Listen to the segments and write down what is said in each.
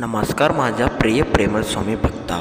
नमस्कार माझ्या प्रिय प्रेमळ स्वामी भक्ता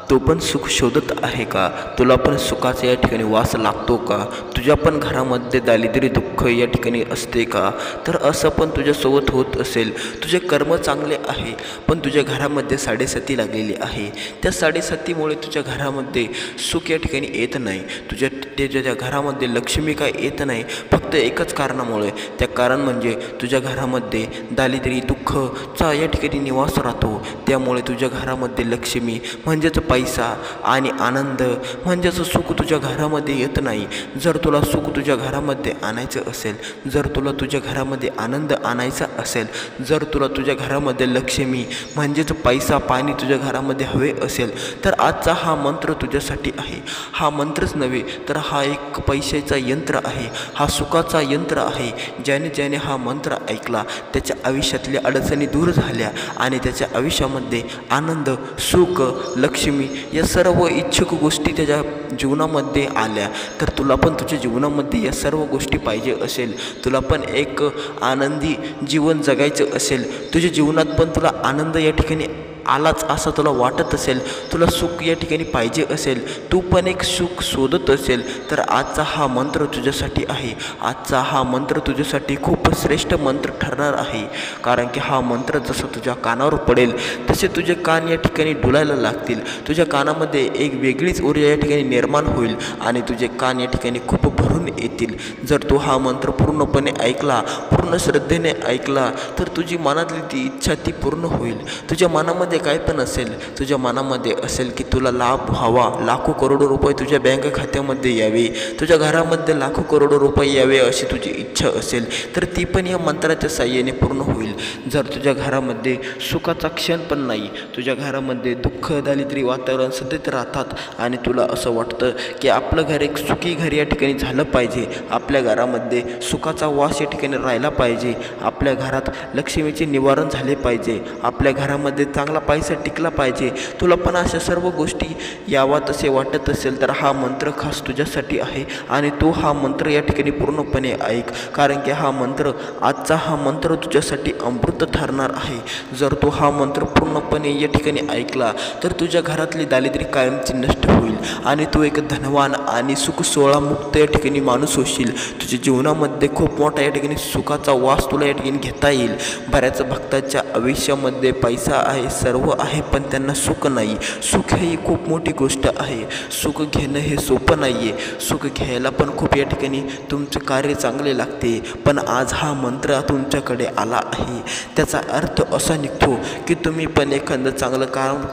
तो पण सुख शोधत आहे का? तुला पण सुखाचा या ठिकाणी वास लागतो का? तुझ्या पण घरामध्ये दारिद्र्य दुःख या ठिकाणी असते का? तर असं पण तुझ्यासोबत होत असेल, तुझे कर्म चांगले आहे पण तुझ्या घरामध्ये साडेसाती लागलेली आहे. त्या साडेसातीमुळे तुझ्या घरामध्ये सुख या ठिकाणी येत नाही. तुझ्या घरामध्ये लक्ष्मी काय येत नाही, फक्त एकच कारणामुळे. त्या कारण म्हणजे तुझ्या घरामध्ये दारिद्र्य दुःखचा या ठिकाणी निवास राहतो. त्यामुळे तुझ्या घरामध्ये लक्ष्मी म्हणजेच पैसा आणि आनंद म्हणजेच सुख तुझ्या घरामध्ये येत नाही. जर तुला सुख तुझ्या घरामध्ये आणायचं असेल, जर तुला तुझ्या घरामध्ये आनंद आणायचा असेल, जर तुला तुझ्या घरामध्ये लक्ष्मी म्हणजेच पैसा पाणी तुझ्या घरामध्ये हवे असेल, तर आजचा हा मंत्र तुझ्यासाठी आहे. हा मंत्रच नव्हे तर हा एक पैशाचा यंत्र आहे, हा सुखाचा यंत्र आहे. ज्याने हा मंत्र ऐकला त्याच्या आयुष्यातल्या अडचणी दूर झाल्या आणि त्याच्या आयुष्यामध्ये आनंद सुख लक्ष्मी या सर्व इच्छुक गोष्टी त्याच्या जीवनामध्ये आल्या. तर तुला पण तुझ्या जीवनामध्ये या सर्व गोष्टी पाहिजे असेल, तुला पण एक आनंदी जीवन जगायचं असेल, तुझ्या जीवनात पण तुला आनंद या ठिकाणी आलाच असं तुला वाटत असेल, तुला सुख या ठिकाणी पाहिजे असेल, तू पण एक सुख शोधत असेल, तर आजचा हा मंत्र तुझ्यासाठी आहे. आजचा हा मंत्र तुझ्यासाठी खूप श्रेष्ठ मंत्र ठरणार आहे. कारण की हा मंत्र जसं तुझ्या कानावर पडेल तसे तुझे कान या ठिकाणी डोलायला लागतील. तुझ्या कानामध्ये एक वेगळीच ऊर्जा या ठिकाणी निर्माण होईल आणि तुझे कान या ठिकाणी खूप भरून येतील. जर तू हा मंत्र पूर्णपणे ऐकला, पूर्ण श्रद्धेने ऐकला, तर तुझी मनातली ती इच्छा ती पूर्ण होईल. तुझ्या मनामध्ये काय पण असेल, तुझ्या मनामध्ये असेल की तुला लाभ व्हावा, लाखो करोडो रुपये तुझ्या बँक खात्यामध्ये यावे, तुझ्या घरामध्ये लाखो करोडो रुपये यावे अशी तुझी इच्छा असेल, तर ती पण या मंत्राच्या साहाय्याने पूर्ण होईल. जर तुझ्या घरामध्ये सुखाचा क्षण पण नाही, तुझ्या घरामध्ये दुःख दारिद्र्य वातावरण सतत राहतात आणि तुला असं वाटतं की आपलं घर एक सुखी घर या ठिकाणी झालं पाहिजे, आपल्या घरामध्ये सुखाचा वास या ठिकाणी राहिला पाहिजे, आपल्या घरात लक्ष्मीचे निवारण झाले पाहिजे, आपल्या घरामध्ये चांगला पैसा टिकला पाहिजे, तुला पण अशा सर्व गोष्टी यावात असे वाटत असेल, तर हा मंत्र खास तुझ्यासाठी आहे आणि तू हा मंत्र या ठिकाणी पूर्णपणे ऐक. कारण की हा मंत्र आजचा हा मंत्र तुझ्यासाठी अमृत ठरणार आहे. जर तू हा मंत्र पूर्णपणे या ठिकाणी ऐकला तर तुझ्या घरातली दारिद्र्य कायमची नष्ट होईल आणि तू एक धनवान आणि सुख सोहळा मुक्त या ठिकाणी माणूस होशील. तुझ्या जीवनामध्ये खूप मोठा या ठिकाणी सुखाचा वास तुला या ठिकाणी घेता येईल. बऱ्याच भक्तांच्या आयुष्यामध्ये पैसा आहे, सर्व आहे, पण त्यांना सुख नाही. सुख ही खूप मोठी गोष्ट आहे. सुख घेणं हे सोपं नाही आहे. सुख घ्यायला पण खूप या ठिकाणी तुमचे कार्य चांगले लागते. पण आज हा मंत्र तुमच्याकडे आला आहे, त्याचा अर्थ असा निघतो की तुम्ही पण एखादं चांगलं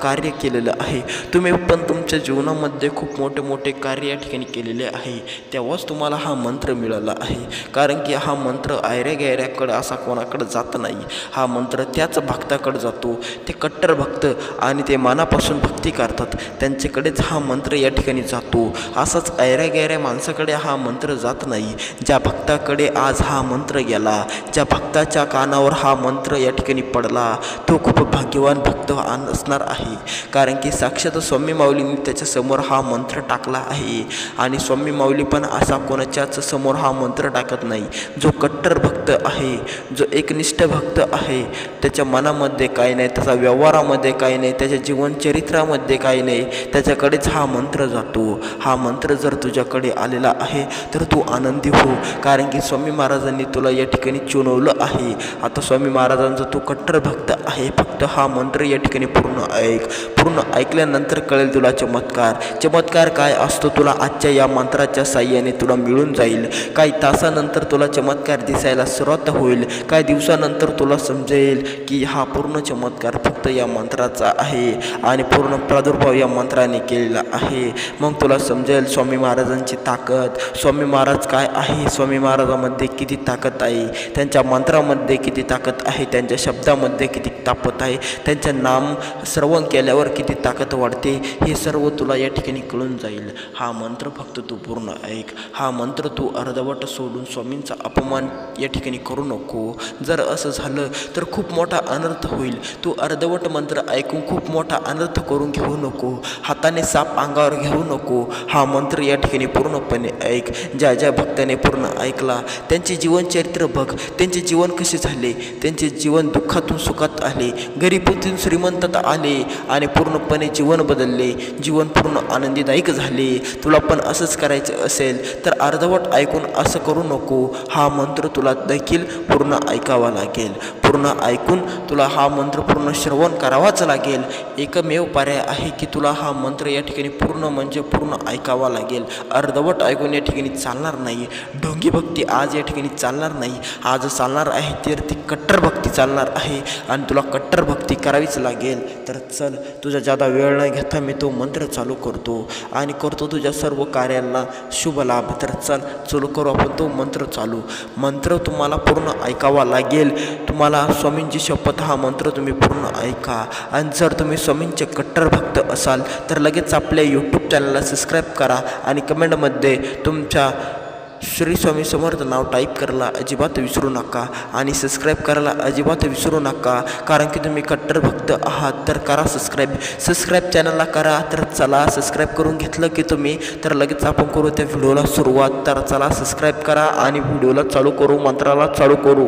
कार्य केलेलं आहे, तुम्ही पण तुमच्या जीवनामध्ये खूप मोठे मोठे कार्य या ठिकाणी केलेले आहे, तेव्हाच तुम्हाला हा मंत्र मिळाला आहे. कारण की हा मंत्र आयऱ्या गैऱ्याकडं असा कोणाकडं जात नाही. हा मंत्र त्याच भक्ताकडे जातो, ते कट्टर भक्त आणि ते मनापासून भक्ती करतात त्यांच्याकडेच हा मंत्र या ठिकाणी जातो. असाच ऐऱ्या गैऱ्या माणसाकडे हा मंत्र जात नाही. ज्या भक्ताकडे आज हा मंत्र गेला, ज्या भक्ताच्या कानावर हा मंत्र या ठिकाणी पडला, तो खूप भाग्यवान भक्त असणार आहे. कारण की साक्षात स्वामी माऊलींनी त्याच्यासमोर हा मंत्र टाकला आहे आणि स्वामी माऊली पण असा कोणाच्याच समोर हा मंत्र टाकत नाही. जो कट्टर भक्त आहे, जो एकनिष्ठ भक्त आहे, त्याच्या मनामध्ये काही नाही, त्याचा व्यवहारामध्ये काही नाही, त्याच्या जीवनचरित्रामध्ये काही नाही, त्याच्याकडेच हा मंत्र जातो. हा मंत्र जर तुझ्याकडे आलेला आहे तर तू आनंदी हो. कारण की स्वामी महाराजांनी तुला या ठिकाणी चुनवलं आहे. आता स्वामी महाराजांचा तू कट्टर भक्त आहे, फक्त हा मंत्र या ठिकाणी पूर्ण ऐक. पूर्ण ऐकल्यानंतर कळेल तुला चमत्कार काय असतो तुला आजच्या या मंत्राच्या साह्याने तुला मिळून जाईल. काही तासानंतर तुला चमत्कार दिसायला सुरुवात होईल. काही दिवसानंतर तुला समजेल की हा पूर्ण चमत्कार फक्त या मंत्राचा आहे आणि पूर्ण प्रादुर्भाव या मंत्राने केलेला आहे. मग तुला समजेल स्वामी महाराजांची ताकद, स्वामी महाराज काय आहे, स्वामी महाराजांमध्ये किती ताकद आहे, त्यांच्या मंत्रामध्ये किती ताकद आहे, त्यांच्या शब्दामध्ये किती ताकद आहे, त्यांचे नाम श्रवण केल्यावर किती ताकद वाढते, हे सर्व तुला या ठिकाणी कळून जाईल. हा मंत्र फक्त तू पूर्ण ऐक. हा मंत्र तू अर्धवट सोडून स्वामींचा अपमान या ठिकाणी करू नको. जर असं झालं तर खूप मोठा अनर्थ होईल. तू अर्धवट मंत्र ऐकून खूप मोठा अनर्थ करून घेऊ नको, हाताने साप अंगावर घेऊ नको. हा मंत्र या ठिकाणी पूर्णपणे ऐक. ज्या भक्ताने पूर्ण ऐकला त्यांचे जीवनचरित्र बघ, त्यांचे जीवन कसे झाले, त्यांचे जीवन दुःखातून सुखात आले, गरिबीतून श्रीमंतता आले आणि पूर्णपणे जीवन बदलले, जीवन पूर्ण आनंदीदायक झाले. तुला पण असंच करायचं असेल तर अर्धवट ऐकून असं करू नको. हा मंत्र तुला देखील पूर्ण ऐकावा लागेल. पूर्ण ऐकून तुला हा मंत्र पूर्ण श्रवण करावाच लागेल. एकमेव पर्याय आहे की तुला हा मंत्र या ठिकाणी पूर्ण म्हणजे पूर्ण ऐकावा लागेल. अर्धवट ऐकून या ठिकाणी चालणार नाही. ढोंगी भक्ती आज या ठिकाणी चालणार नाही. आज चालणार आहे तर ती कट्टर भक्ती चालणार आहे आणि तुला कट्टर भक्ती करावीच लागेल. तर चल, तुझा जादा वेळ न घेता मी तो मंत्र चालू करतो आणि करतो तुझ्या सर्व कार्यांना शुभ लाभ. तर चल करू आपण तो मंत्र चालू. मंत्र तुम्हाला पूर्ण ऐकावा लागेल. तुम्हाला स्वामींची शपथ, हा मंत्र तुम्ही पूर्ण ऐका. आणि जर तुम्ही स्वामींचे कट्टर भक्त असाल तर लगेच आपल्या यूट्यूब चॅनलला सबस्क्राईब करा आणि कमेंटमध्ये तुमच्या श्री स्वामी समर्थ नाव टाईप करायला अजिबात विसरू नका आणि सबस्क्राईब करायला अजिबात विसरू नका. कारण की तुम्ही कट्टर भक्त आहात तर करा सबस्क्राईब चॅनलला करा. तर चला, सबस्क्राईब करून घेतलं की तुम्ही तर लगेच आपण करू त्या व्हिडिओला सुरुवात. तर चला, सबस्क्राईब करा आणि व्हिडिओला चालू करू, मंत्राला चालू करू.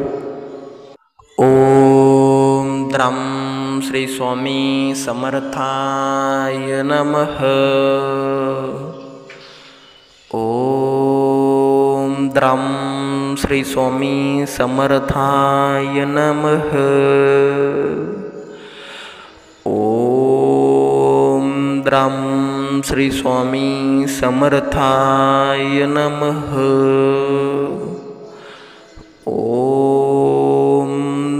ओम द्रं श्री स्वामी समर्थाय नमः. ओम द्रं श्री स्वामी समर्थाय नमः. ओम द्रं श्री स्वामी समर्थाय नमः. ओम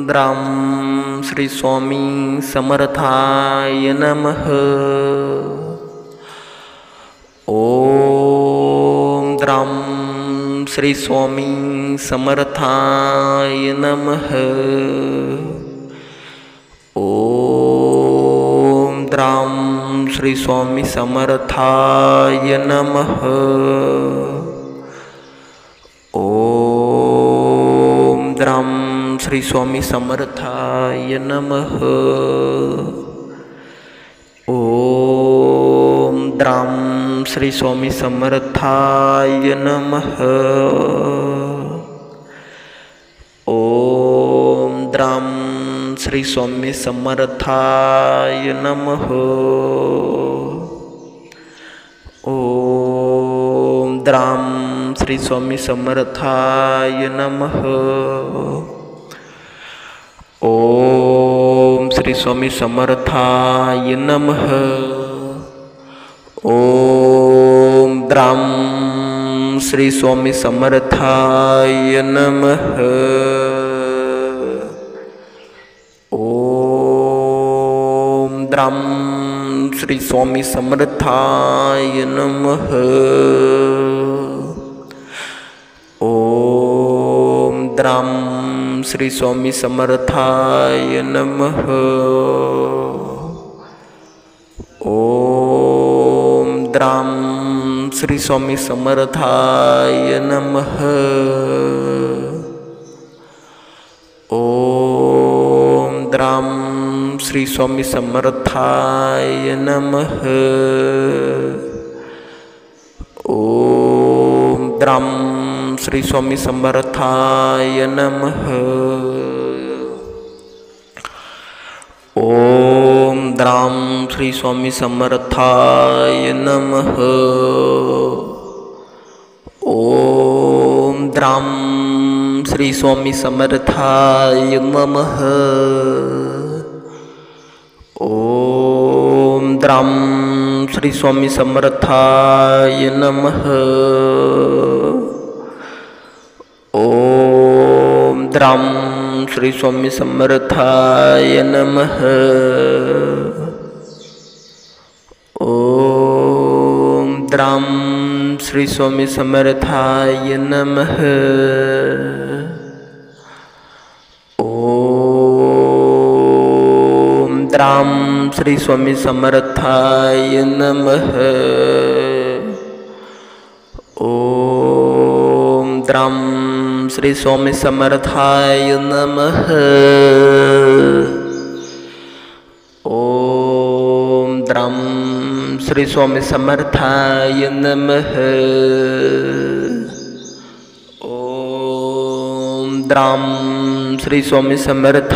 द्रं श्री स्वामी समर्थाय नमः. ओम द्रं श्री स्वामी समर्थाय नमः. ओम द्रं श्री स्वामी समर्थाय नमः. ओम द्रं श्री स्वामी समर्थाय नमः. ओम द्रं श्री स्वामी समर्थाय नमः. ओम द्रं श्री स्वामी समर्थाय नमः. ओम द्रं श्री स्वामी समर्थाय नमः. ओम श्री स्वामी समर्थाय नमः. ओम द्रं श्री स्वामी समर्थाय नमः. ओम द्रं श्री स्वामी समर्थाय नमः. ओम द्रं श्री स्वामी समर्थाय नमः. ओम द्रं श्री स्वामी समर्थाय नमः. ओम द्रं श्री स्वामी समर्थाय नमः. ओम द्रं श्री स्वामी समर्थाय नमः. ओम द्रं श्री स्वामी समर्थाय नमः. ओम द्रं श्री स्वामी समर्थाय नमः. ओम द्रं श्री स्वामी समर्थाय नमः. ओम द्रं श्री स्वामी समर्थाय नमः. ओम द्रं श्री स्वामी समर्थाय नमः. ओम द्रं श्री स्वामी समर्थाय नमः. ओम द्रं श्री स्वामी समर्थाय नमः. ओम द्रं श्री स्वामी समर्थाय नमः. ओम द्रं श्री स्वामी समर्थाय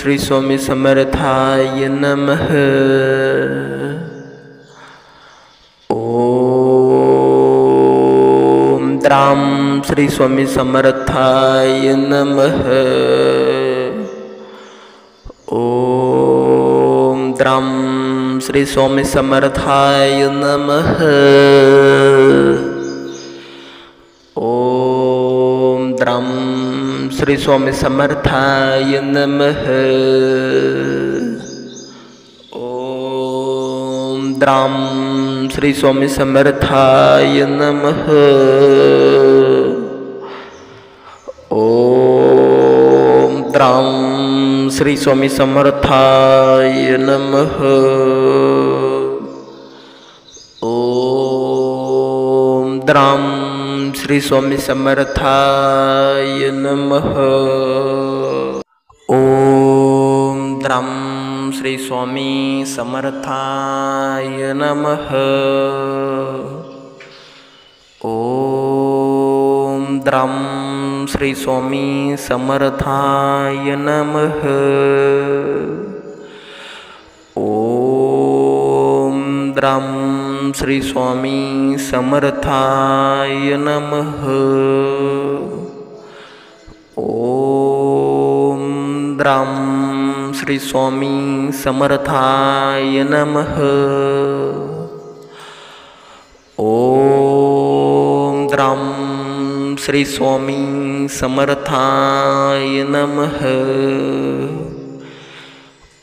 श्री स्वामी समर्थाय नमः। ओम द्राम श्री स्वामी समर्थाय नमः। ओम द्राम श्री स्वामी समर्थाय नमः। ओम द्राम श्री स्वामी समर्थाय नमः। ओम द्राम श्री स्वामी समर्थाय नमः। ओम द्राम श्री स्वामी समर्थाय नमः। ओम द्राम श्री स्वामी समर्थाय नमः। ओम द्राम श्री स्वामी समर्थाय नमः। ओम द्राम श्री स्वामी समर्थाय नमः। ओम द्राम श्री स्वामी समर्थाय नमः। ओम द्राम श्री स्वामी समर्थाय नमः। ओम द्राम श्री स्वामी समर्थाय नमः।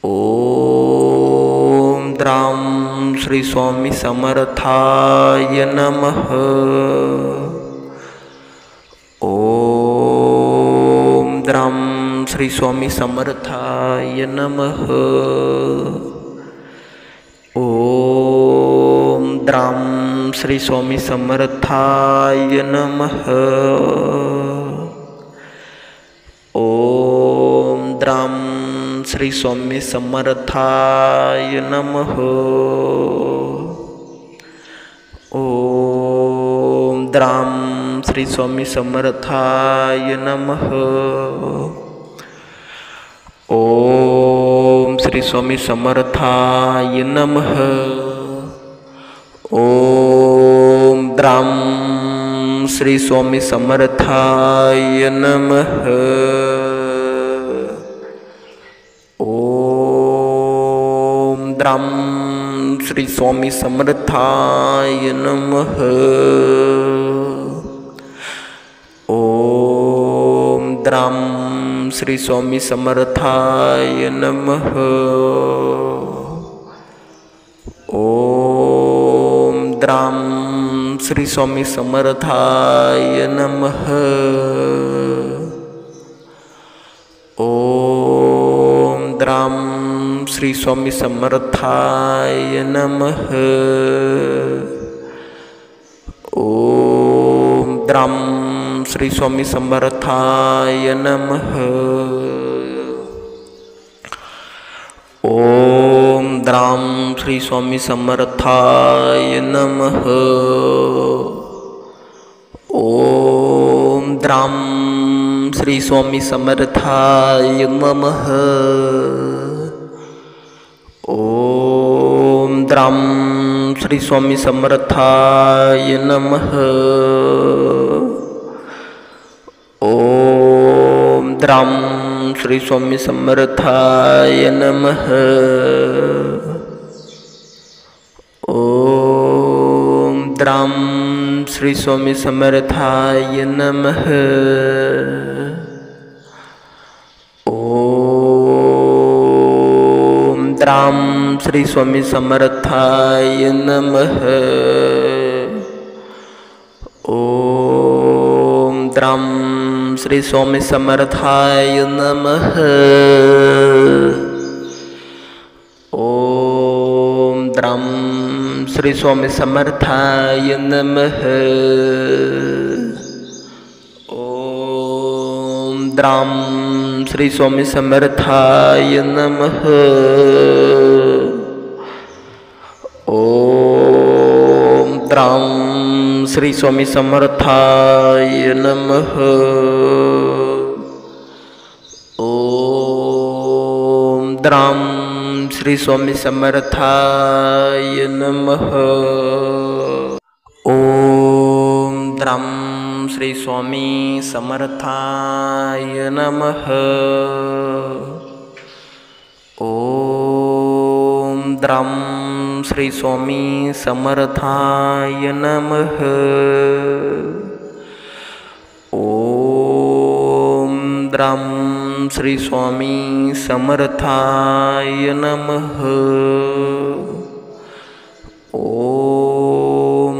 ओम द्राम श्री स्वामी समर्थाय नमः। ओम द्राम श्री स्वामी समर्थाय नमः। ओम द्राम श्री स्वामी समर्थाय नमः। ओम द्राम श्री स्वामी समर्थाय नमः। ओम द्राम श्री स्वामी समर्थाय नमः। ओम श्री स्वामी समर्थाय नमः। ओम द्राम श्री स्वामी समर्थाय नमः। ओम द्राम श्री स्वामी समर्थाय नमः। ओम द्राम श्री स्वामी समर्थाय नमः। ओम द्राम श्री स्वामी समर्थाय नमः। ओम द्राम श्री स्वामी समर्थाय नमः। ओम द्राम श्री स्वामी समर्थाय नमः। ओम द्राम श्री स्वामी समर्थाय नमः। ओम द्राम श्री स्वामी समर्थाय नमः। ओम द्राम श्री स्वामी समर्थाय नमः। ओम द्राम श्री स्वामी समर्थाय नमः। ओम द्राम श्री स्वामी समर्थाय नमः। ओम द्राम श्री स्वामी समर्थाय नमः। ओम द्राम श्री स्वामी समर्थाय नमः। ओम द्राम श्री स्वामी समर्थाय नमः। ओम द्राम श्री स्वामी समर्थाय नमः। ओम द्राम श्री स्वामी समर्थाय नमः। ओम द्राम श्री स्वामी समर्थाय नमः। ओम द्राम श्री स्वामी समर्थाय नमः। ओम द्राम श्री स्वामी समर्थाय नमः। ओम द्राम श्री स्वामी समर्थाय नमः। ओम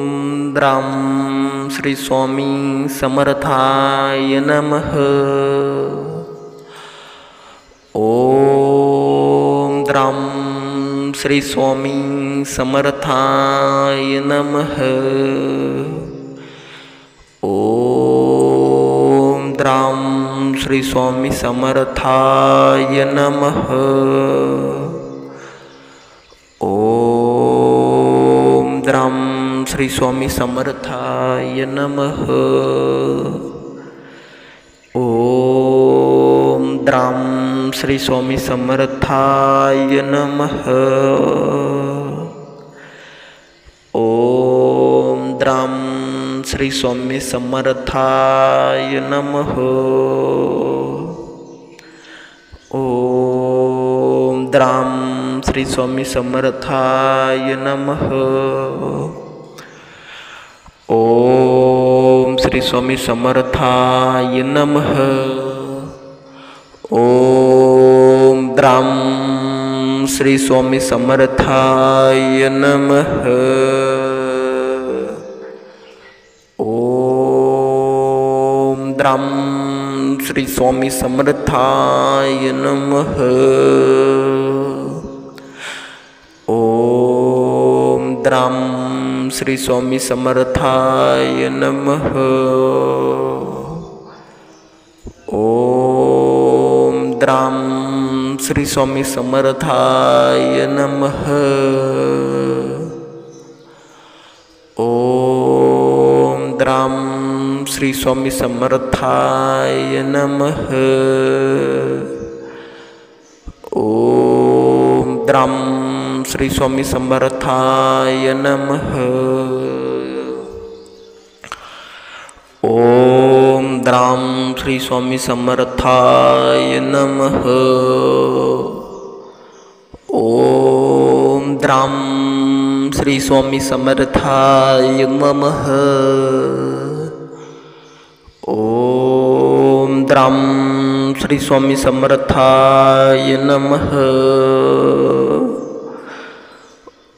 द्राम श्री स्वामी समर्थाय नमः। ओम द्राम श्री स्वामी समर्थाय नमः। ओम द्राम श्री स्वामी समर्थाय नमः। ओम द्राम श्री स्वामी समर्थाय नमः। ओम द्राम श्री स्वामी समर्थाय नमः। ओम द्राम श्री स्वामी समर्थाय नमः। ओम द्राम श्री स्वामी समर्थाय नमः। ओम श्री स्वामी समर्थाय नमः। ओम द्राम श्री स्वामी समर्थाय नमः। ओम द्राम श्री स्वामी समर्थाय नमः। ओम द्राम श्री स्वामी समर्थाय नमः। ओम द्राम श्री स्वामी समर्थाय नमः। ओम द्राम श्री स्वामी समर्थाय नमः। ओम द्राम श्री स्वामी समर्थाय नमः। ओम द्राम श्री स्वामी समर्थाय नमः। ओम द्राम श्री स्वामी समर्थाय नमः। ओम द्राम श्री स्वामी समर्थाय नमः।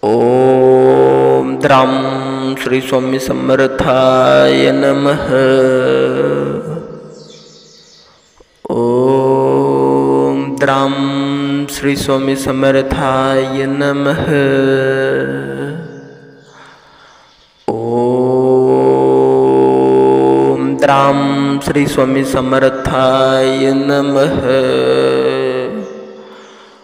ओम द्राम श्री स्वामी समर्थाय नमः। ओम द्राम श्री स्वामी समर्थाय नमः। ओम द्राम श्री स्वामी समर्थाय नमः।